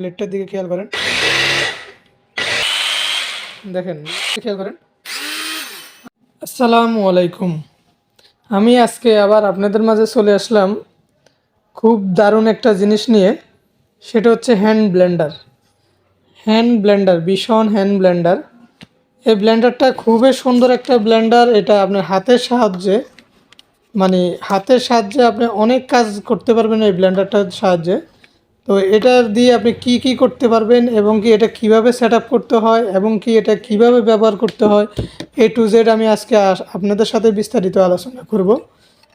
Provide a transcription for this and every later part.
প্লেটটার দিকে খেয়াল করেন, দেখেন, খেয়াল করেন। আসসালামু আলাইকুম। আমি আজকে আবার আপনাদের মাঝে চলে আসলাম খুব দারুণ একটা জিনিস নিয়ে। সেটা হচ্ছে হ্যান্ড ব্লেন্ডার, ভীষণ হ্যান্ড ব্লেন্ডার। এই ব্লেন্ডারটা খুবই সুন্দর একটা ব্লেন্ডার। এটা আপনার হাতের সাহায্যে আপনি অনেক কাজ করতে পারবেন এই ব্লেন্ডারটার সাহায্যে। তো এটা দিয়ে আপনি কি কি করতে পারবেন এবং কি এটা কিভাবে সেট আপ করতে হয় এবং কি এটা কিভাবে ব্যবহার করতে হয়, A to Z আমি আজকে আপনাদের সাথে বিস্তারিত আলোচনা করব।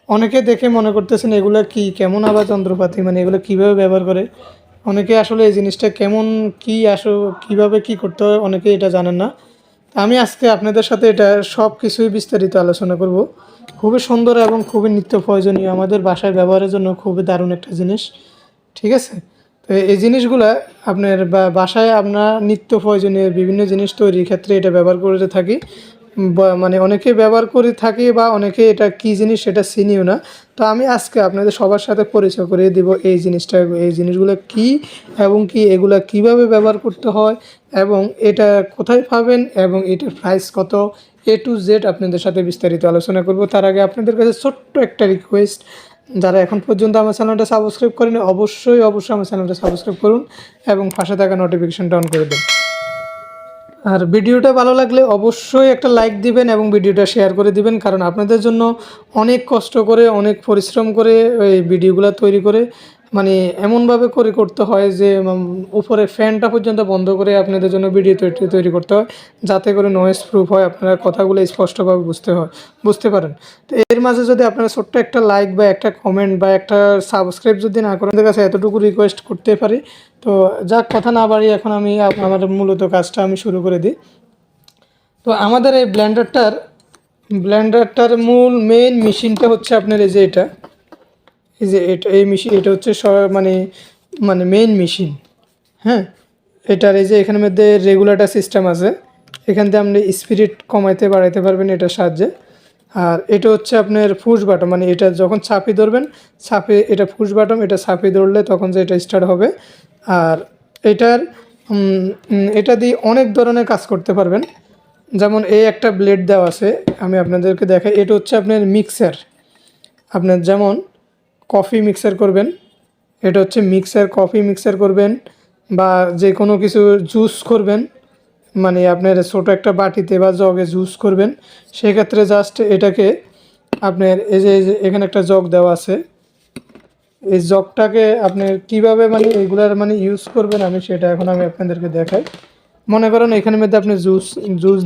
অনেকে দেখে মনে করতেছেন এগুলো কি, কেমন আবার যন্ত্রপাতি, মানে এগুলো কিভাবে ব্যবহার করে। অনেকে আসলে এই জিনিসটা কেমন, কি কিভাবে কি করতে হয়, অনেকে এটা জানেন না। আমি আজকে আপনাদের সাথে এটা সব কিছুই বিস্তারিত আলোচনা করব। খুবই সুন্দর এবং খুবই নিত্য প্রয়োজনীয়, আমাদের বাসায় ব্যবহারের জন্য খুবই দারুণ একটা জিনিস। ঠিক আছে? তো এই জিনিসগুলা আপনার বাসায় আপনার নিত্য প্রয়োজনীয় বিভিন্ন জিনিস তৈরির ক্ষেত্রে এটা ব্যবহার করে থাকি। মানে অনেকে ব্যবহার করে থাকি বা অনেকে এটা কি জিনিস সেটা চিনিও না। তো আমি আজকে আপনাদের সবার সাথে পরিচয় করিয়ে দিব এই জিনিসগুলো কি এবং কি এগুলা কিভাবে ব্যবহার করতে হয় এবং এটা কোথায় পাবেন এবং এটার প্রাইস কত, A to Z আপনাদের সাথে বিস্তারিত আলোচনা করব। তার আগে আপনাদের কাছে ছোট্ট একটা রিকোয়েস্ট, যারা এখন পর্যন্ত আমার চ্যানেলটা সাবস্ক্রাইব করেনি অবশ্যই আমার চ্যানেলটা সাবস্ক্রাইব করুন এবং পাশে থাকা নোটিফিকেশনটা অন করে দিন। আর ভিডিওটা ভালো লাগলে অবশ্যই একটা লাইক দিবেন এবং ভিডিওটা শেয়ার করে দিবেন, কারণ আপনাদের জন্য অনেক কষ্ট করে, অনেক পরিশ্রম করে এই ভিডিওগুলো তৈরি করে, মানে এমনভাবে করতে হয় যে উপরে ফ্যানটা পর্যন্ত বন্ধ করে আপনাদের জন্য ভিডিও তৈরি করতে হয়, যাতে করে নয়েজ প্রুফ হয়, আপনারা কথাগুলো স্পষ্টভাবে বুঝতে পারেন। তো এর মাঝে যদি আপনারা ছোট্ট একটা লাইক বা একটা কমেন্ট বা একটা সাবস্ক্রাইব যদি না করেন, আপনাদের কাছে এতটুকু রিকোয়েস্ট করতে পারি। তো যাক, কথা না বাড়িয়ে এখন আমি আমার মূলত কাজটা আমি শুরু করে দিই। তো আমাদের এই ব্লেন্ডারটার মূল মেইন মেশিনটা হচ্ছে আপনার এই যে এই মেশিন, এটা হচ্ছে মানে মানে মেইন মেশিন। হ্যাঁ, এটার এই যে এখানের মধ্যে রেগুলেটর সিস্টেম আছে, এখান থেকে আপনি স্পিড কমাইতে বাড়াইতে পারবেন এটার সাহায্যে। আর এটা হচ্ছে আপনার পুশ বাটন, মানে এটা যখন চাপি ধরবেন, এটা পুশ বাটন, এটা চাপি ধরলে তখন যে এটা স্টার্ট হবে। আর এটার এটা দিয়ে অনেক ধরনের কাজ করতে পারবেন। যেমন এই একটা ব্লেড দেওয়া আছে, আমি আপনাদেরকে দেখাই। এটা হচ্ছে আপনার মিক্সার, আপনার যেমন কফি মিক্সার করবেন, এটা হচ্ছে কফি মিক্সার করবেন বা যে কোনো কিছু জুস করবেন, মানে আপনার ছোটো একটা বাটিতে বা জগে জুস করবেন, সেক্ষেত্রে জাস্ট এটাকে আপনার এই যে এখানে একটা জগ দেওয়া আছে, এই জগটাকে আপনার কিভাবে মানে এগুলার মানে ইউজ করবেন আমি আপনাদেরকে দেখাই। মনে করেন এখানের মধ্যে আপনি জুস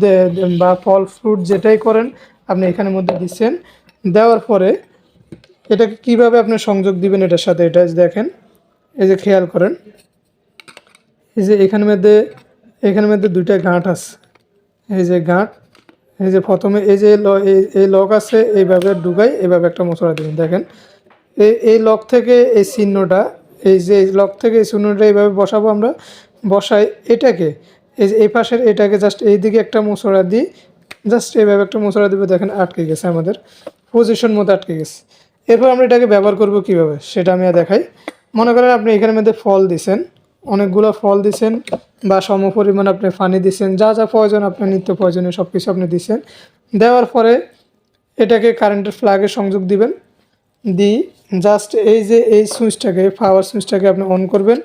বা ফল ফ্রুট যেটাই করেন আপনি এখানের মধ্যে দিচ্ছেন। দেওয়ার পরে এটাকে কিভাবে আপনি সংযোগ দিবেন এটার সাথে, এটা দেখেন, এই যে খেয়াল করেন, এই যে এখানের মধ্যে দুইটা গাঁট আছে, এই যে গাঁট, এই যে প্রথমে এই যে এই লক আছে, এইভাবে ঢুকাই, এইভাবে একটা মশলা দিবেন। দেখেন, এই লক থেকে এই চিহ্নটা, এই লক থেকে এই চিহ্নটা এইভাবে বসাবো আমরা। বসাই এটাকে, এই যে এই পাশের এটাকে জাস্ট এই দিকে একটা মশলা দিই, জাস্ট এইভাবে একটা মশলা দিব। দেখেন আটকে গেছে, আমাদের পজিশন মতো আটকে গেছে। এরপর আমরা এটাকে ব্যবহার করব কিভাবে সেটা আমি দেখাই। মনে করেন আপনি এখানের মধ্যে ফল দিছেন, অনেকগুলো ফল দিছেন বা সমপরিমাণ আপনি পানি দিছেন, যা যা প্রয়োজন আপনার নিত্য প্রয়োজনীয় সব কিছু আপনি দিছেন। দেওয়ার পরে এটাকে কারেন্টের প্লাগে সংযোগ দিবেন, দিই জাস্ট এই যে এই পাওয়ার সুইচটাকে আপনি অন করবেন।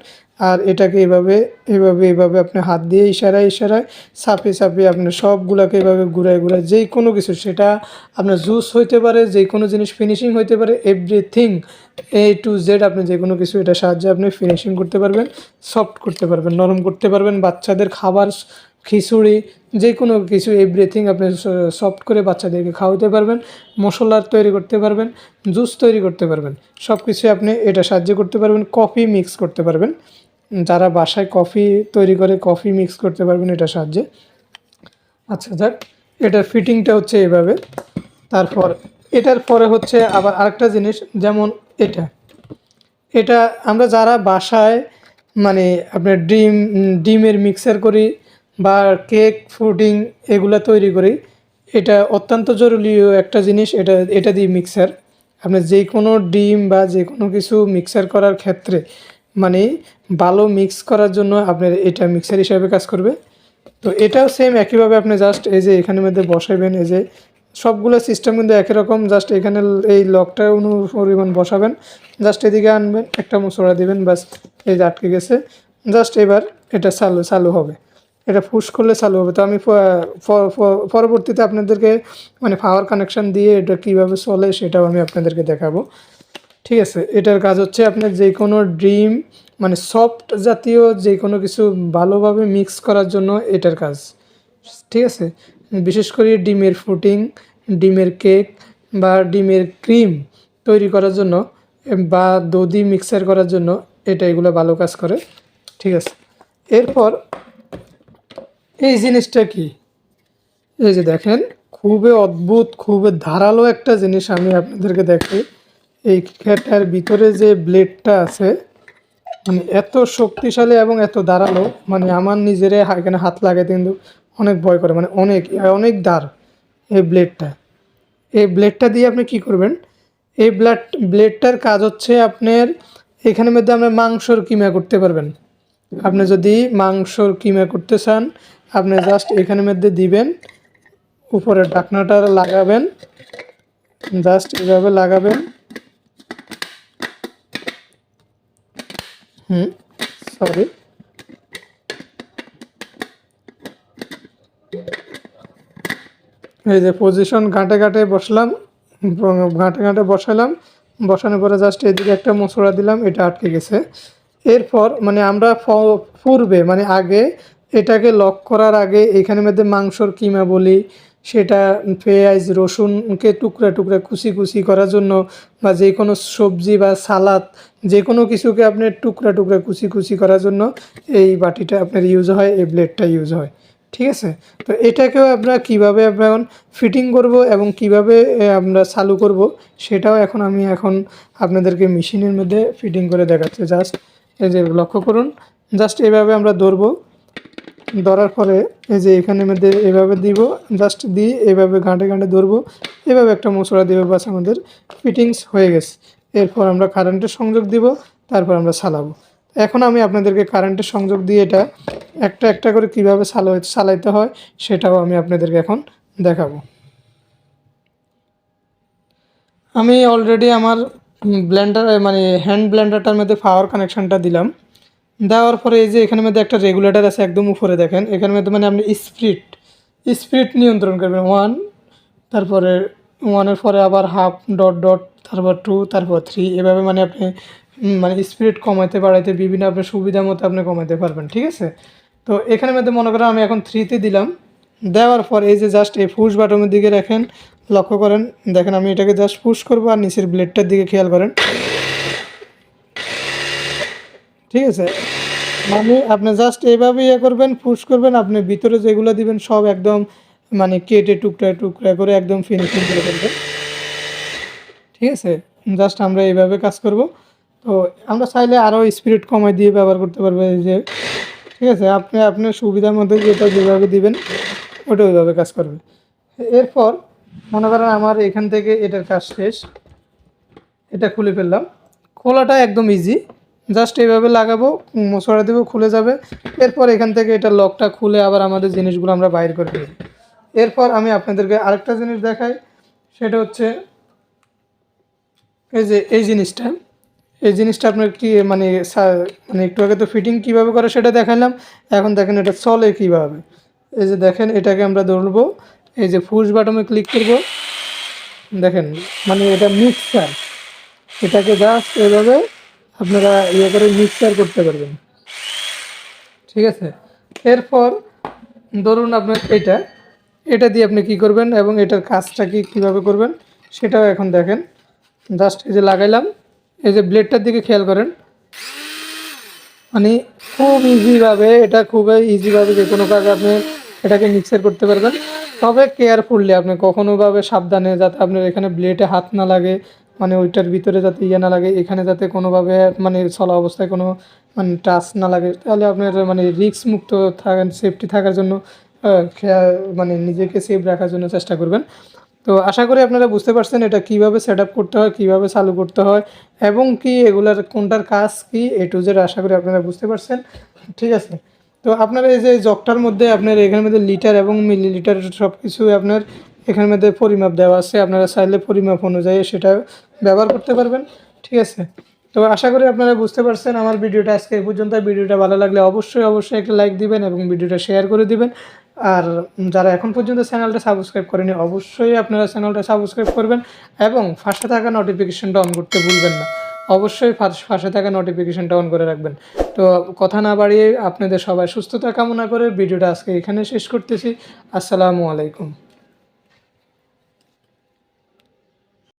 আর এটাকে এইভাবে আপনি হাত দিয়ে ইশারায় চাপিয়ে আপনি সবগুলোকে এইভাবে ঘুরায় যেই কোনো কিছু, সেটা আপনার জুস হইতে পারে, যে কোনো জিনিস ফিনিশিং হইতে পারে, এভরিথিং A to Z আপনি যে কোনো কিছু এটার সাহায্যে আপনি ফিনিশিং করতে পারবেন, সফট করতে পারবেন, নরম করতে পারবেন। বাচ্চাদের খাবার, খিচুড়ি, যে কোনো কিছু এভরিথিং আপনি সফট করে বাচ্চাদেরকে খাওয়াতে পারবেন, মশলার তৈরি করতে পারবেন, জুস তৈরি করতে পারবেন, সব কিছুই আপনি এটা সাহায্য করতে পারবেন। কফি মিক্স করতে পারবেন, যারা বাসায় কফি তৈরি করে কফি মিক্স করতে পারবেন এটার সাহায্যে। আচ্ছা যাক, এটার ফিটিংটা হচ্ছে এইভাবে। তারপর এটার পরে হচ্ছে আবার আরেকটা জিনিস, যেমন এটা আমরা যারা বাসায় মানে আপনার ডিমের মিক্সার করি বা কেক ফুডিং এগুলো তৈরি করি, এটা অত্যন্ত জরুরি একটা জিনিস। এটা দিয়ে মিক্সার, আপনার যে কোনো ডিম বা যে কোনো কিছু মিক্সার করার ক্ষেত্রে মানে ভালো মিক্স করার জন্য আপনার এটা মিক্সার হিসাবে কাজ করবে। তো এটাও সেম একইভাবে আপনি জাস্ট এই যে এখানের মধ্যে বসাবেন, এই যে সবগুলো সিস্টেম কিন্তু একই রকম, জাস্ট এখানে এই লকটা পরিমাণ বসাবেন, জাস্ট এদিকে আনবেন, একটা মোচড়া দিবেন, বাস এই যে আটকে গেছে। জাস্ট এবার এটা চালু হবে, এটা পুশ করলে চালু হবে। তো আমি পরবর্তীতে আপনাদেরকে মানে পাওয়ার কানেকশান দিয়ে এটা কীভাবে চলে সেটাও আমি আপনাদেরকে দেখাবো। ঠিক আছে, এটার কাজ হচ্ছে আপনার যে কোনো ডিম মানে সফট জাতীয় যে কোনো কিছু ভালোভাবে মিক্স করার জন্য এটার কাজ। ঠিক আছে, বিশেষ করে ডিমের ফুটিং, ডিমের কেক বা ডিমের ক্রিম তৈরি করার জন্য বা দধি মিক্সার করার জন্য এটা এগুলো ভালো কাজ করে। ঠিক আছে, এরপর এই জিনিসটা কি, এই যে দেখেন খুবই অদ্ভুত, খুবই ধারালো একটা জিনিস আমি আপনাদেরকে দেখাই। এই খেটার ভিতরে যে ব্লেডটা আছে মানে এত শক্তিশালী এবং এত ধারালো, মানে আমার নিজেরে এখানে হাত লাগাতে কিন্তু অনেক ভয় করে, মানে অনেক অনেক ধার এই ব্লেডটা। এই ব্লেডটা দিয়ে আপনি কি করবেন, এই ব্লেডটার কাজ হচ্ছে আপনার এখানের মধ্যে আপনার মাংসর কিমা করতে পারবেন। আপনি যদি মাংসর কিমা করতে চান আপনি জাস্ট এখানের মধ্যে দিবেন, উপরে ঢাকনাটা লাগাবেন, জাস্ট এভাবে লাগাবেন। সরি, এই যে পজিশন ঘাটে বসলাম, ঘাটে বসালাম, বসানোর পরে জাস্ট এদিকে একটা মশলা দিলাম, এটা আটকে গেছে। এরপর মানে আমরা পূর্বে মানে আগে এটাকে লক করার আগে এখানের মধ্যে মাংসর কিমা বলি, সেটা পেঁয়াজ রসুনকে টুকরা টুকরা কুচি করার জন্য বা যে কোনো সবজি বা সালাদ যে কোনো কিছুকে আপনার টুকরা টুকরা কুচি করার জন্য এই বাটিটা আপনার ইউজ হয়, এই ব্লেডটা ইউজ হয়। ঠিক আছে, তো এটাকেও আমরা কীভাবে আমরা এখন ফিটিং করব এবং কিভাবে আমরা চালু করব সেটাও আমি এখন আপনাদেরকে মেশিনের মধ্যে ফিটিং করে দেখাচ্ছি। জাস্ট এই যে লক্ষ্য করুন, জাস্ট এভাবে আমরা ধরবো, ধরার পরে এই যে এখানের মধ্যে এভাবে দিব, জাস্ট দিয়ে এভাবে ঘাঁটে ধরবো, এভাবে একটা মশলা দেবো, বাস আমাদের ফিটিংস হয়ে গেছে। এরপর আমরা কারেন্টের সংযোগ দিব, তারপর আমরা চালাবো। এখন আমি আপনাদেরকে কারেন্টের সংযোগ দিয়ে এটা একটা করে কীভাবে চালাইতে হয় সেটাও আমি আপনাদেরকে এখন দেখাবো। আমি অলরেডি আমার ব্লেন্ডার মানে হ্যান্ড ব্লেন্ডারটার মধ্যে পাওয়ার কানেকশানটা দিলাম, দেওয়ার পরে এই যে এখানের মধ্যে একটা রেগুলেটর আছে একদম উপরে দেখেন, এখানের মধ্যে মানে আপনি স্পিড নিয়ন্ত্রণ করবেন 1, তারপরে 1-এর পরে আবার হাফ ডট তারপর 2, তারপর 3, এভাবে মানে আপনি মানে স্পিড কমাইতে বাড়াইতে বিভিন্ন আপনার সুবিধা মতো আপনি কমাইতে পারবেন। ঠিক আছে, তো এখানের মধ্যে মনে করেন আমি এখন 3-তে দিলাম, দেওয়ার পর এই যে জাস্ট এই পুশ বাটনের দিকে রাখেন, লক্ষ্য করেন, দেখেন আমি এটাকে জাস্ট পুশ করবো আর নিচের ব্লেডটার দিকে খেয়াল করেন। ঠিক আছে, মানে আপনি জাস্ট এইভাবে করবেন, পুশ করবেন, আপনি ভিতরে যেগুলো দিবেন সব একদম মানে কেটে টুকরা করে একদম ফিনিশিং করে ফেলবেন। ঠিক আছে, জাস্ট আমরা এইভাবে কাজ করব। তো আমরা চাইলে আরও স্পিড কমাই দিয়ে ব্যবহার করতে পারবো এই যে। ঠিক আছে, আপনার সুবিধার মধ্যে যেটা যেভাবে দিবেন ওটা ওইভাবে কাজ করবে। এরপর মনে করেন আমার এখান থেকে এটার কাজ শেষ, এটা খুলে ফেললাম, খোলাটা একদম ইজি, জাস্ট এইভাবে লাগাবো, মশলা দেবো, খুলে যাবে। এরপর এখান থেকে এটা লকটা খুলে আবার আমাদের জিনিসগুলো আমরা বাইর করে দেব। এরপর আমি আপনাদেরকে আরেকটা জিনিস দেখাই, সেটা হচ্ছে এই যে এই জিনিসটা আপনার কি মানে একটু আগে তো ফিটিং কীভাবে করে সেটা দেখালাম, এখন দেখেন এটা চলে কীভাবে। এই যে দেখেন এটাকে আমরা ধরবো, এই যে পুশ বাটনে ক্লিক করব, দেখেন মানে এটা মিক্সার, এটাকে জাস্ট এভাবে আপনারা করে মিক্সার করতে পারবেন। ঠিক আছে, এরপর ধরুন আপনার এটা দিয়ে আপনি কি করবেন এবং এটার কাজটা কীভাবে করবেন সেটাও এখন দেখেন। জাস্ট এই যে লাগাইলাম, এই যে ব্লেডটার দিকে খেয়াল করেন, মানে খুব ইজিভাবে এটা খুবই ইজিভাবে যে কোনো কাজ আপনি এটাকে মিক্সার করতে পারবেন। তবে কেয়ারফুললি আপনি কখনোভাবে সাবধানে, যাতে আপনার এখানে ব্লেডে হাত না লাগে, মানে ওইটার ভিতরে যাতে না লাগে, এখানে যাতে কোনোভাবে মানে চলা অবস্থায় কোনো মানে টাচ না লাগে, তাহলে আপনার মানে রিস্ক মুক্ত থাকেন, সেফটি থাকার জন্য মানে নিজেকে সেফ রাখার জন্য চেষ্টা করবেন। তো আশা করি আপনারা বুঝতে পারছেন এটা কিভাবে সেট আপ করতে হয়, কিভাবে চালু করতে হয় এবং কি এগুলার কোনটার কাজ কি এ টু জেড আশা করি আপনারা বুঝতে পারছেন। ঠিক আছে, তো আপনার এই যে জগটার মধ্যে আপনার এখানের মধ্যে লিটার এবং মিলিলিটার সব কিছুই আপনার এখানের মধ্যে পরিমাপ দেওয়া আছে, আপনারা চাইলে পরিমাপ অনুযায়ী সেটা ব্যবহার করতে পারবেন। ঠিক আছে, তো আশা করি আপনারা বুঝতে পারছেন আমার ভিডিওটা আজকে এই পর্যন্ত। ভিডিওটা ভালো লাগলে অবশ্যই একটা লাইক দিবেন এবং ভিডিওটা শেয়ার করে দিবেন। আর যারা এখন পর্যন্ত চ্যানেলটা সাবস্ক্রাইব করেনি অবশ্যই আপনারা চ্যানেলটা সাবস্ক্রাইব করবেন এবং পাশে থাকা নোটিফিকেশনটা অন করতে ভুলবেন না। অবশ্যই পাশে থাকা নোটিফিকেশনটা অন করে রাখবেন। তো কথা না বাড়িয়ে আপনাদের সবাই সুস্থতা কামনা করে ভিডিওটা আজকে এখানে শেষ করতেছি। আসসালামু আলাইকুম।